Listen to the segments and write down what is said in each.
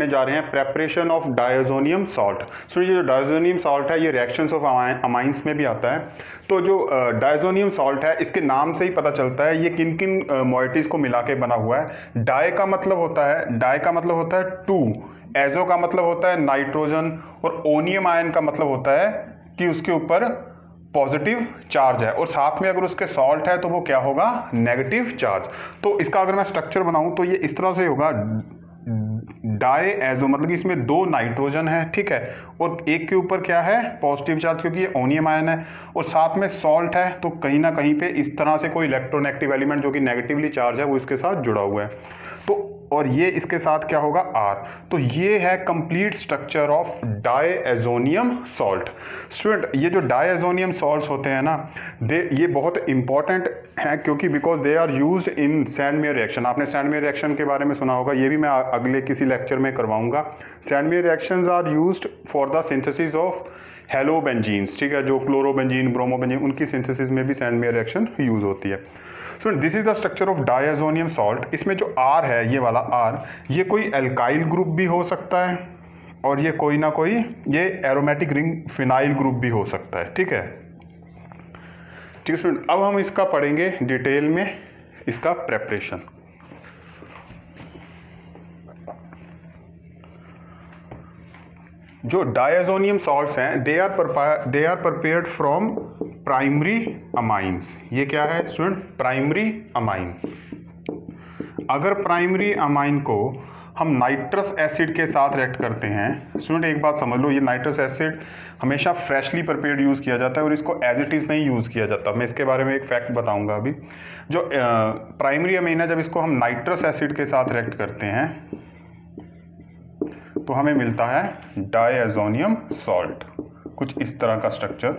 पढ़ने जा रहे हैं प्रेपरेशन ऑफ डायज़ोनियम सॉल्ट। सो ये जो डायज़ोनियम सॉल्ट है ये रिएक्शंस ऑफ अमाइंस में भी आता है। तो जो डायज़ोनियम सॉल्ट है इसके नाम से ही पता चलता है ये किन किन मॉइटीज़ को मिला के बना हुआ है। डाई का मतलब होता है टू, एजो का मतलब होता है नाइट्रोजन, और ओनियम आयन का मतलब होता है कि उसके ऊपर पॉजिटिव चार्ज है, और साथ में अगर उसके सॉल्ट है तो वो क्या होगा, नेगेटिव चार्ज। तो इसका अगर मैं स्ट्रक्चर बनाऊं तो ये इस तरह से होगा, डाई एजो मतलब कि इसमें दो नाइट्रोजन है, ठीक है, और एक के ऊपर क्या है, पॉजिटिव चार्ज, क्योंकि ये ओनियम आयन है, और साथ में सॉल्ट है, तो कहीं ना कहीं पे इस तरह से कोई इलेक्ट्रोनेगेटिव एलिमेंट जो कि नेगेटिवली चार्ज है वो इसके साथ जुड़ा हुआ है। तो और ये इसके साथ क्या होगा, आर। तो ये है complete structure of diazonium salt. Student ये जो डायज़ोनियम सॉल्ट्स होते हैं ना, ये बहुत इंपॉर्टेंट हैं, क्योंकि because they are used in Sandmeyer reaction. आपने सैंडमेयर रिएक्शन के बारे में सुना होगा, ये भी मैं अगले किसी लेक्चर में करवाऊंगा। Sandmeyer reactions are used for the synthesis of halobenzenes, ठीक है, जो क्लोरोबेंजीन, ब्रोमोबेंजीन, उनकी सिंथेसिस में भी सैंडमेयर रिएक्शन यूज होती है। So this is the structure of diazonium salt. इसमें जो आर है, ये वाला आर, ये कोई एल्काइल ग्रुप भी हो सकता है, और ये कोई ना कोई ये एरोमेटिक रिंग फिनाइल ग्रुप भी हो सकता है, ठीक है। ठीक है स्टूडेंट, अब हम इसका पढ़ेंगे डिटेल में, इसका प्रेपरेशन। जो डायज़ोनियम सॉल्ट्स हैं they are prepared from primary amines. ये क्या है स्टूडेंट, प्राइमरी अमाइन। अगर प्राइमरी अमाइन को हम नाइट्रस एसिड के साथ रिएक्ट करते हैं, स्टूडेंट एक बात समझ लो, ये नाइट्रस एसिड हमेशा फ्रेशली प्रिपेयर्ड यूज़ किया जाता है और इसको एज इट इज़ नहीं यूज़ किया जाता। मैं इसके बारे में एक फैक्ट बताऊंगा अभी। जो प्राइमरी अमीन है, जब इसको हम नाइट्रस एसिड के साथ रिएक्ट करते हैं तो हमें मिलता है डायज़ोनियम सॉल्ट। कुछ इस तरह का स्ट्रक्चर,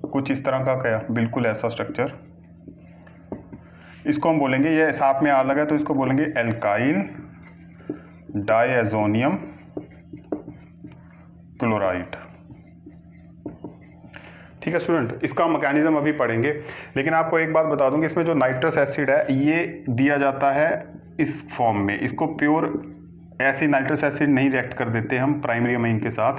कुछ इस तरह का, क्या बिल्कुल ऐसा स्ट्रक्चर। इसको हम बोलेंगे, ये साथ में आर लगा है तो इसको बोलेंगे एल्काइल डायज़ोनियम क्लोराइड। ठीक है स्टूडेंट, इसका मैकेनिज्म अभी पढ़ेंगे, लेकिन आपको एक बात बता दूं कि इसमें जो नाइट्रस एसिड है ये दिया जाता है इस फॉर्म में। इसको प्योर ऐसे नाइट्रस एसिड नहीं रिएक्ट कर देते हम प्राइमरी अमीन के साथ,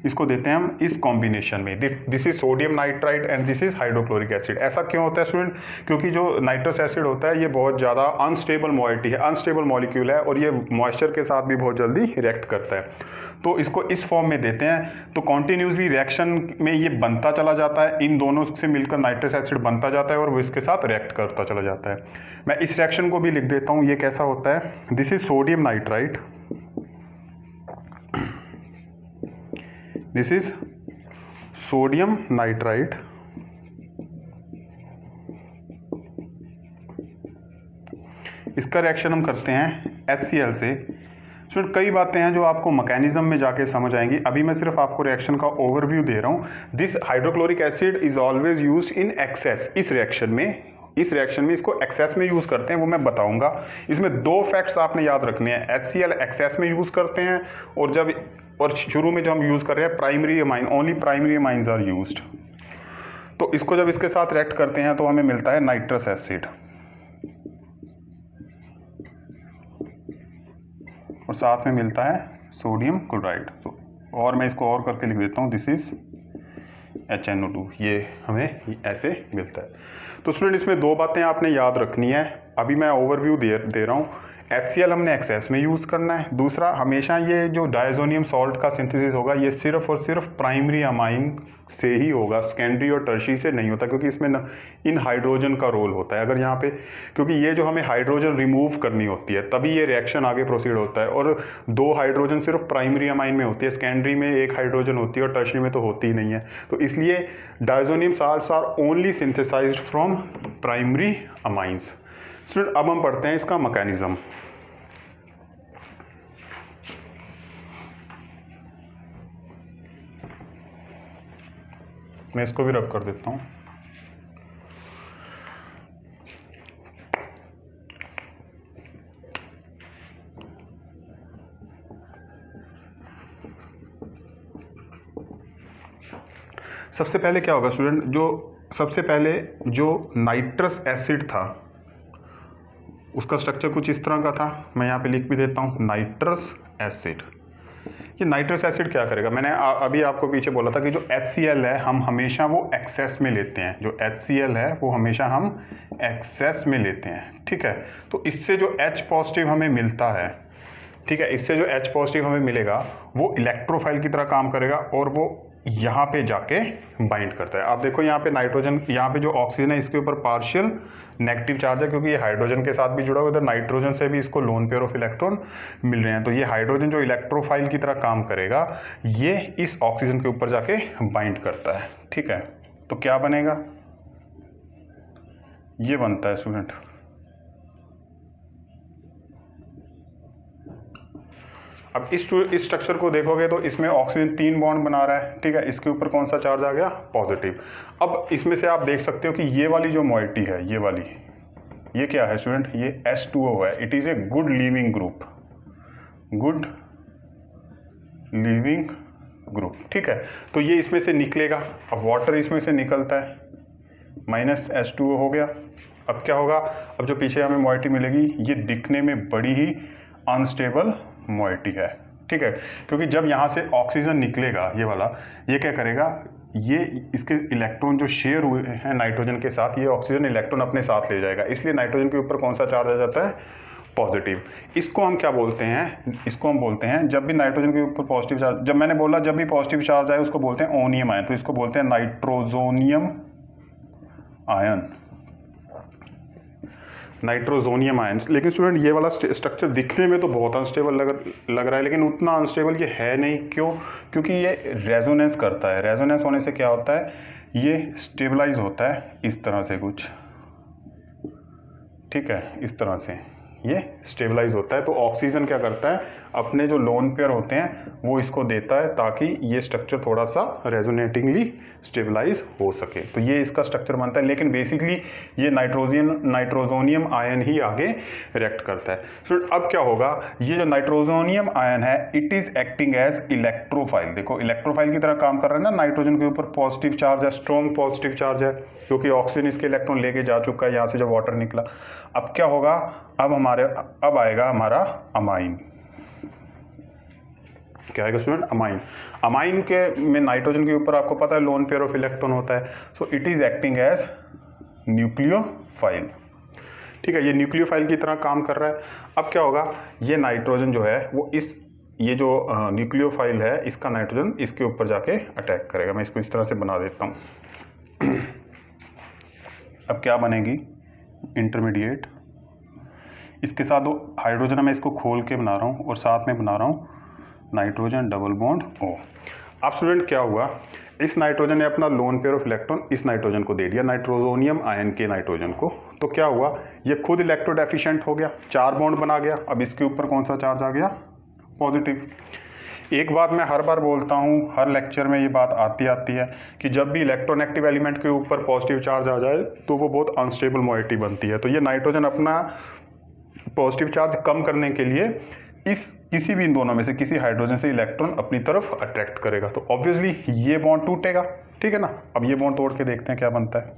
इसको देते हैं हम इस कॉम्बिनेशन में। This is sodium nitrite and this is hydrochloric acid. ऐसा क्यों होता है स्टूडेंट, क्योंकि जो नाइट्रस एसिड होता है ये बहुत ज़्यादा अनस्टेबल मॉइटी है, अनस्टेबल मॉलिक्यूल है, और ये मॉइस्चर के साथ भी बहुत जल्दी रिएक्ट करता है। तो इसको इस फॉर्म में देते हैं, तो कॉन्टिन्यूसली रिएक्शन में ये बनता चला जाता है, इन दोनों से मिलकर नाइट्रस एसिड बनता जाता है और वो इसके साथ रिएक्ट करता चला जाता है। मैं इस रिएक्शन को भी लिख देता हूँ, ये कैसा होता है, this is sodium nitrite, this is sodium nitrite, इसका रिएक्शन हम करते हैं HCl से। स्टूडेंट कई बातें हैं जो आपको मैकेनिज्म में जाके समझ आएंगी, अभी मैं सिर्फ आपको रिएक्शन का ओवरव्यू दे रहा हूँ। This hydrochloric acid is always used in excess. इस रिएक्शन में इसको एक्सेस में यूज़ करते हैं, वो मैं बताऊंगा। इसमें दो फैक्ट्स आपने याद रखने हैं, HCl एक्सेस में यूज़ करते हैं, और शुरू में जो हम यूज़ कर रहे हैं primary amine, only primary amines are used. तो इसको जब इसके साथ रिएक्ट करते हैं तो हमें मिलता है नाइट्रस एसिड, और साथ में मिलता है सोडियम क्लोराइड। तो और मैं इसको और करके लिख देता हूँ, दिस इज HNO2, ये हमें ऐसे मिलता है। तो स्टूडेंट इसमें दो बातें आपने याद रखनी है, अभी मैं ओवरव्यू दे रहा हूँ। HCl हमने एक्सेस में यूज़ करना है। दूसरा, हमेशा ये जो डायज़ोनियम सॉल्ट का सिंथेसिस होगा ये सिर्फ और सिर्फ प्राइमरी अमाइन से ही होगा, सेकेंडरी और टर्शी से नहीं होता, क्योंकि इसमें इन हाइड्रोजन का रोल होता है। अगर यहाँ पे, क्योंकि ये जो हमें हाइड्रोजन रिमूव करनी होती है तभी ये रिएक्शन आगे प्रोसीड होता है, और दो हाइड्रोजन सिर्फ प्राइमरी अमाइन में होती है, सेकेंडरी में एक हाइड्रोजन होती है और टर्शी में तो होती ही नहीं है। तो इसलिए diazonium salts are only synthesised from primary amines. Student अब हम पढ़ते हैं इसका मैकेनिज्म। मैं इसको भी रब कर देता हूँ। सबसे पहले क्या होगा स्टूडेंट, सबसे पहले जो नाइट्रस एसिड था उसका स्ट्रक्चर कुछ इस तरह का था, मैं यहाँ पे लिख भी देता हूँ, नाइट्रस एसिड। ये नाइट्रस एसिड क्या करेगा, मैंने अभी आपको पीछे बोला था कि जो HCl है हम हमेशा वो एक्सेस में लेते हैं, जो HCl है वो हमेशा हम एक्सेस में लेते हैं, ठीक है। तो इससे जो H पॉजिटिव हमें मिलता है, ठीक है, इससे जो H पॉजिटिव हमें मिलेगा वो इलेक्ट्रोफाइल की तरह काम करेगा और वो यहाँ पे जाके बाइंड करता है। आप देखो यहाँ पे नाइट्रोजन, यहाँ पे जो ऑक्सीजन है इसके ऊपर पार्शियल नेगेटिव चार्ज है क्योंकि ये हाइड्रोजन के साथ भी जुड़ा हुआ है, इधर नाइट्रोजन से भी इसको लोन पेयर ऑफ इलेक्ट्रॉन मिल रहे हैं। तो ये हाइड्रोजन जो इलेक्ट्रोफाइल की तरह काम करेगा, ये इस ऑक्सीजन के ऊपर जाके बाइंड करता है, ठीक है। तो क्या बनेगा, ये बनता है स्टूडेंट, अब इस स्ट्रक्चर को देखोगे तो इसमें ऑक्सीजन 3 बॉन्ड बना रहा है, ठीक है। इसके ऊपर कौन सा चार्ज आ गया, पॉजिटिव। अब इसमें से आप देख सकते हो कि ये वाली जो मॉइटी है, ये वाली, ये क्या है स्टूडेंट, ये H2O है। It is a good leaving group, good leaving group, ठीक है। तो ये इसमें से निकलेगा, अब वाटर इसमें से निकलता है, माइनस H2O हो गया। अब क्या होगा, अब जो पीछे हमें मॉइटी मिलेगी ये दिखने में बड़ी ही अनस्टेबल मॉइटी है, ठीक है। क्योंकि जब यहाँ से ऑक्सीजन निकलेगा ये वाला, ये क्या करेगा, ये इसके इलेक्ट्रॉन जो शेयर हुए हैं नाइट्रोजन के साथ, ये ऑक्सीजन इलेक्ट्रॉन अपने साथ ले जाएगा, इसलिए नाइट्रोजन के ऊपर कौन सा चार्ज आ जाता है, पॉजिटिव। इसको हम क्या बोलते हैं, इसको हम बोलते हैं, जब भी नाइट्रोजन के ऊपर पॉजिटिव चार्ज, जब मैंने बोला जब भी पॉजिटिव चार्ज आए उसको बोलते हैं ओनियम आयन, तो इसको बोलते हैं नाइट्रोजोनियम आयन, नाइट्रोजोनियम आयंस। लेकिन स्टूडेंट ये वाला स्ट्रक्चर दिखने में तो बहुत अनस्टेबल लग रहा है, लेकिन उतना अनस्टेबल ये है नहीं। क्यों, क्योंकि ये रेजोनेंस करता है। रेजोनेंस होने से क्या होता है, ये स्टेबलाइज होता है इस तरह से कुछ, ठीक है, इस तरह से ये स्टेबलाइज होता है। तो ऑक्सीजन क्या करता है, अपने जो लोन पेयर होते हैं वो इसको देता है ताकि ये स्ट्रक्चर थोड़ा सा रेजोनेटिंगली स्टेबलाइज हो सके। तो ये इसका स्ट्रक्चर बनता है, लेकिन बेसिकली ये नाइट्रोजोनियम आयन ही आगे रिएक्ट करता है। सो अब क्या होगा, ये जो नाइट्रोजोनियम आयन है it is acting as electrophile. देखो इलेक्ट्रोफाइल की तरह काम कर रहा है ना, नाइट्रोजन के ऊपर पॉजिटिव चार्ज है, स्ट्रॉन्ग पॉजिटिव चार्ज है, क्योंकि ऑक्सीजन इसके इलेक्ट्रॉन लेके जा चुका है यहाँ से जब वाटर निकला। अब क्या होगा, अब आएगा हमारा अमाइन। क्या आएगा स्टूडेंट, अमाइन। अमाइन के में नाइट्रोजन के ऊपर आपको पता है लोन पेयर ऑफ इलेक्ट्रॉन होता है, so it is acting as nucleophile, ठीक है। ये न्यूक्लियोफाइल की तरह काम कर रहा है। अब क्या होगा, ये नाइट्रोजन जो है वो ये जो न्यूक्लियोफाइल है इसका नाइट्रोजन इसके ऊपर जाके अटैक करेगा। मैं इसको इस तरह से बना देता हूँ। अब क्या बनेगी, इंटरमीडिएट, इसके साथ दो हाइड्रोजन मैं इसको खोल के बना रहा हूँ और साथ में बना रहा हूँ नाइट्रोजन डबल बॉन्ड O। अब स्टूडेंट क्या हुआ, इस नाइट्रोजन ने अपना लोन पेयर ऑफ इलेक्ट्रॉन इस नाइट्रोजन को दे दिया, नाइट्रोजोनियम आयन के नाइट्रोजन को। तो क्या हुआ, ये खुद इलेक्ट्रो डेफिशिएंट हो गया, 4 बॉन्ड बना गया। अब इसके ऊपर कौन सा चार्ज आ गया, पॉजिटिव। एक बात मैं हर बार बोलता हूँ, हर लेक्चर में ये बात आती है कि जब भी इलेक्ट्रोनेगेटिव एलिमेंट के ऊपर पॉजिटिव चार्ज आ जाए तो वो बहुत अनस्टेबल मॉइटी बनती है। तो ये नाइट्रोजन अपना पॉजिटिव चार्ज कम करने के लिए किसी भी इन दोनों में से किसी हाइड्रोजन से इलेक्ट्रॉन अपनी तरफ अट्रैक्ट करेगा। तो ऑब्वियसली ये बॉन्ड टूटेगा, ठीक है ना। अब ये बॉन्ड तोड़ के देखते हैं क्या बनता है।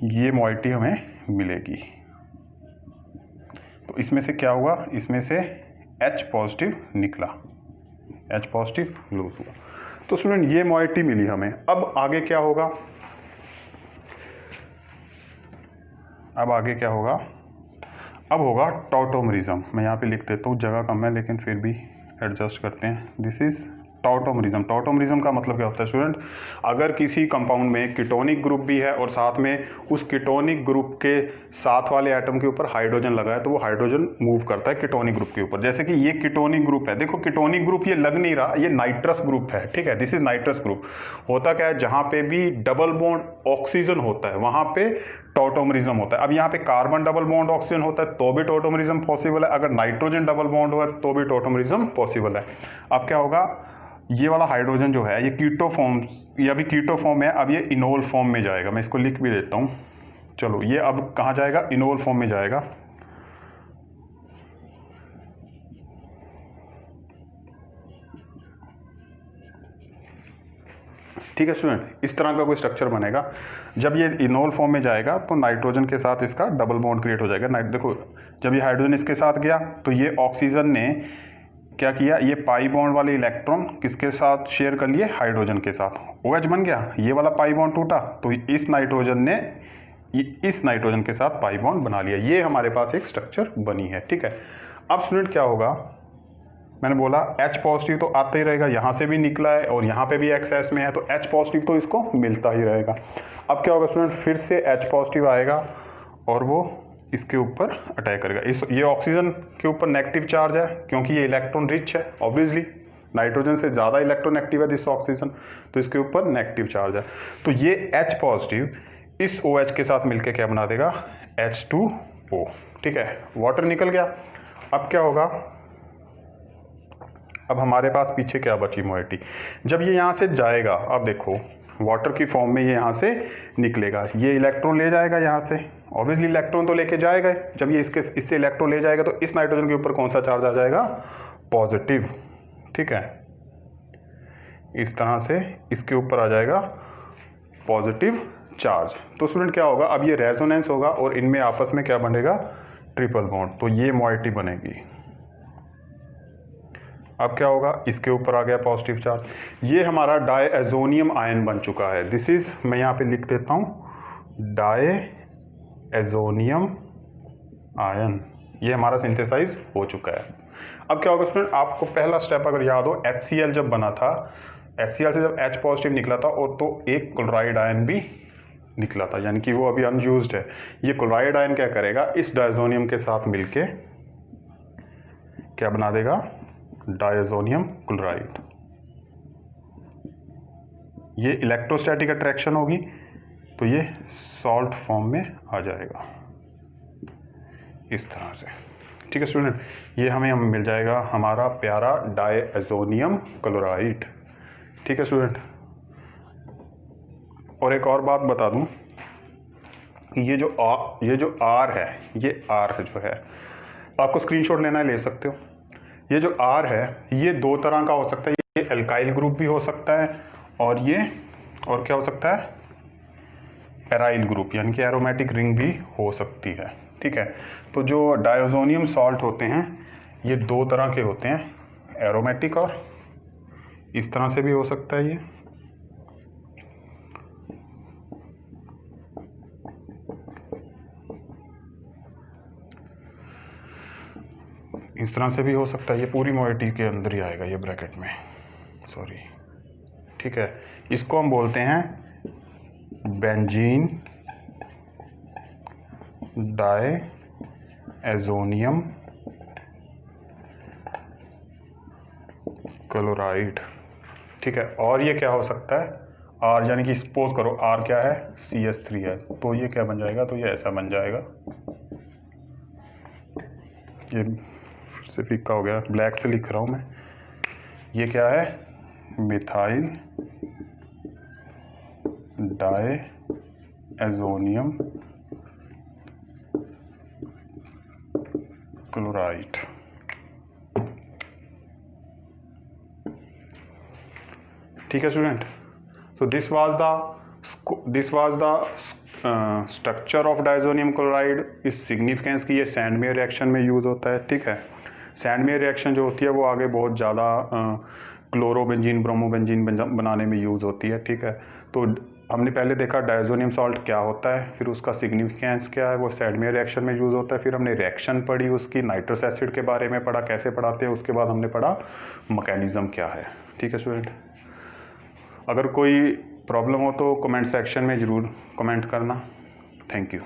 ये मॉइटी हमें मिलेगी, तो इसमें से क्या हुआ, इसमें से H पॉजिटिव निकला, H पॉजिटिव लूज हुआ। तो स्टूडेंट ये मॉइटी मिली हमें। अब आगे क्या होगा, अब आगे क्या होगा, अब होगा टॉटोमरिज्म। मैं यहाँ पे लिख देता हूँ, जगह कम है लेकिन फिर भी एडजस्ट करते हैं। This is टॉटोमरिज्म। टॉटोमरिज्म का मतलब क्या होता है स्टूडेंट, अगर किसी कंपाउंड में कीटोनिक ग्रुप भी है और साथ में उस कीटोनिक ग्रुप के साथ वाले एटम के ऊपर हाइड्रोजन लगा है तो वो हाइड्रोजन मूव करता है कीटोनिक ग्रुप के ऊपर। जैसे कि ये कीटोनिक ग्रुप है, देखो कीटोनिक ग्रुप ये लग नहीं रहा, ये नाइट्रस ग्रुप है, ठीक है। This is nitrous group. होता क्या है, जहाँ पे भी डबल बॉन्ड ऑक्सीजन होता है वहाँ पे टॉटोमरिज्म होता है। अब यहाँ पे कार्बन डबल बॉन्ड ऑक्सीजन होता है तो भी टॉटोमरिज्म पॉसिबल है, अगर नाइट्रोजन डबल बॉन्ड हुआ तो भी टॉटोमरिज्म पॉसिबल है। अब क्या होगा, ये वाला हाइड्रोजन जो है ये कीटो फॉर्म, ये अभी कीटो फॉर्म है, अब ये इनोल फॉर्म में जाएगा। मैं इसको लिख भी देता हूँ, चलो ये अब कहाँ जाएगा, इनोल फॉर्म में जाएगा। ठीक है स्टूडेंट, इस तरह का कोई स्ट्रक्चर बनेगा। जब ये इनोल फॉर्म में जाएगा तो नाइट्रोजन के साथ इसका डबल बॉन्ड क्रिएट हो जाएगा। देखो जब ये हाइड्रोजन इसके साथ गया तो ये ऑक्सीजन ने क्या किया, ये पाई बॉन्ड वाले इलेक्ट्रॉन किसके साथ शेयर कर लिए, हाइड्रोजन के साथ, OH बन गया, ये वाला पाई बॉन्ड टूटा तो इस नाइट्रोजन ने इस नाइट्रोजन के साथ पाई बॉन्ड बना लिया। ये हमारे पास एक स्ट्रक्चर बनी है। ठीक है, अब स्टूडेंट क्या होगा, मैंने बोला H पॉजिटिव तो आता ही रहेगा, यहाँ से भी निकला है और यहाँ पे भी एक्सेस में है तो H पॉजिटिव तो इसको मिलता ही रहेगा। अब क्या होगा स्टूडेंट, फिर से H पॉजिटिव आएगा और वो इसके ऊपर अटैक करेगा। ये ऑक्सीजन के ऊपर नेगेटिव चार्ज है क्योंकि ये इलेक्ट्रॉन रिच है, ऑब्वियसली नाइट्रोजन से ज़्यादा इलेक्ट्रॉन एक्टिव है दिस ऑक्सीजन, तो इसके ऊपर नेगेटिव चार्ज है। तो ये H पॉजिटिव इस OH के साथ मिलके क्या बना देगा, H2O। ठीक है, वाटर निकल गया। अब क्या होगा, अब हमारे पास पीछे क्या बची मोइटी, जब ये यहाँ से जाएगा, अब देखो वाटर की फॉर्म में ये यहाँ से निकलेगा, ये इलेक्ट्रॉन ले जाएगा यहाँ से, ऑब्वियसली इलेक्ट्रॉन तो लेके जाएगा। जब ये इससे इलेक्ट्रॉन ले जाएगा तो इस नाइट्रोजन के ऊपर कौन सा चार्ज आ जाएगा, पॉजिटिव। ठीक है, इस तरह से इसके ऊपर आ जाएगा पॉजिटिव चार्ज। तो स्टूडेंट क्या होगा, अब ये रेजोनेंस होगा और इनमें आपस में क्या बनेगा, ट्रिपल बॉन्ड, तो ये मोइटी बनेगी। अब क्या होगा, इसके ऊपर आ गया पॉजिटिव चार्ज, ये हमारा डायएजोनियम आयन बन चुका है। दिस इज, मैं यहाँ पे लिख देता हूँ, डायएजोनियम आयन, ये हमारा सिंथेसाइज हो चुका है। अब क्या होगा स्टूडेंट, आपको पहला स्टेप अगर याद हो, HCl जब बना था, HCl से जब H पॉजिटिव निकला था और तो एक क्लोराइड आयन भी निकला था, यानी कि वो अभी अनयूज्ड है। ये क्लोराइड आयन क्या करेगा, इस डायजोनियम के साथ मिलके क्या बना देगा, डायजोनियम क्लोराइड। ये इलेक्ट्रोस्टैटिक अट्रैक्शन होगी तो ये सॉल्ट फॉर्म में आ जाएगा इस तरह से। ठीक है स्टूडेंट, ये हमें मिल जाएगा हमारा प्यारा डायएजोनियम क्लोराइड। ठीक है स्टूडेंट, और एक और बात बता दूं, ये जो R है, ये R जो है, आपको स्क्रीनशॉट लेना है ले सकते हो। ये जो R है ये दो तरह का हो सकता है, ये एल्काइल ग्रुप भी हो सकता है और क्या हो सकता है, एराइल ग्रुप, यानी कि एरोमेटिक रिंग भी हो सकती है। ठीक है, तो जो डायज़ोनियम सॉल्ट होते हैं ये दो तरह के होते हैं, एरोमेटिक और इस तरह से भी हो सकता है, ये इस तरह से भी हो सकता है, ये पूरी मोइटी के अंदर ही आएगा, ये ब्रैकेट में, सॉरी। ठीक है, इसको हम बोलते हैं बेंजीन डायएजोनियम क्लोराइड। ठीक है, और ये क्या हो सकता है, R, यानी कि सपोज करो R क्या है, CH3 है, तो ये क्या बन जाएगा, तो ये ऐसा बन जाएगा, ये से फिक्का हो गया, ब्लैक से लिख रहा हूँ मैं, ये क्या है, मिथाइल डायएजोनियम क्लोराइड। ठीक है student, so this was the structure of diazonium chloride। इस सिग्निफिकेंस की, ये सैंडमेयर रिएक्शन में यूज़ होता है। ठीक है, सैंडमेयर रिएक्शन जो होती है वो आगे बहुत ज़्यादा क्लोरोबेंजीन ब्रोमोबेंजीन बनाने में यूज़ होती है। ठीक है, तो हमने पहले देखा डायज़ोनियम सॉल्ट क्या होता है, फिर उसका सिग्निफिकेंस क्या है, वो सैंडमेयर रिएक्शन में यूज़ होता है, फिर हमने रिएक्शन पढ़ी उसकी, नाइट्रस एसिड के बारे में पढ़ा, कैसे पढ़ाते हैं, उसके बाद हमने पढ़ा मैकेनिज्म क्या है। ठीक है स्टूडेंट, अगर कोई प्रॉब्लम हो तो कमेंट सेक्शन में ज़रूर कमेंट करना। Thank you.